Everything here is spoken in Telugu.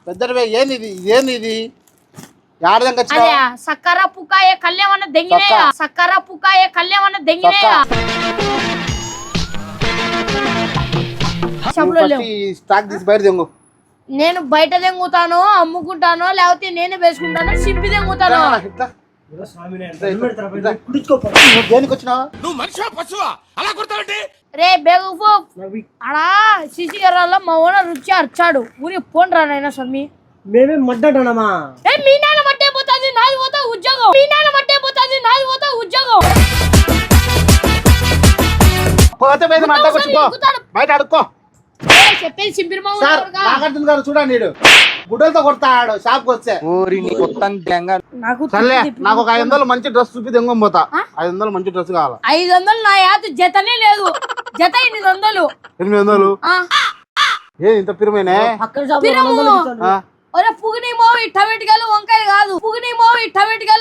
పెద్దవే ఏంది సక్కర పుక్కాయ కళ్యామన్న దెంగినేయ సక్కర పుక్కాయ కళ్యామన్న దెంగినేయ స్టాక్ తీసి బయట దెంగు. నేను బయట దెంగుతాను అమ్ముకుంటాను లేకపోతే నేనే వేసుకుంటాను సింపి దెంగుతాను. రే బేగు అడా సిసి గారాల్లో మా ఓనర్ రుచి అర్చాడు ఊరి ఫోన్ రానైనా స్వామి మేమే మడ్డటనమా మీ నాన్న మట్టే పోతుంది నాది పోతా ఉద్యోగం మీ నాన్న మట్టే పోతుంది నాది పోతా ఉద్యోగం బయట అడుక్కో. చెప్పేది సింపిరి నాగార్జున గారు చూడండి గుడ్డలతో కొడతాడు షాప్ కి వస్తే. సర్లే నాకు ఒక 500 మంచి డ్రెస్ చూపి దెంగం పోతా. 500 మంచి డ్రెస్ కావాలి. 500 నా యాత జతనే లేదు జత 800. 800 ఏ ఇంత పిరమేనే ఒరే పుగినేమో ఈ టమాటికాయలు వంకాయలు కాదు పుగినేమో ఈ టమాటికాయలు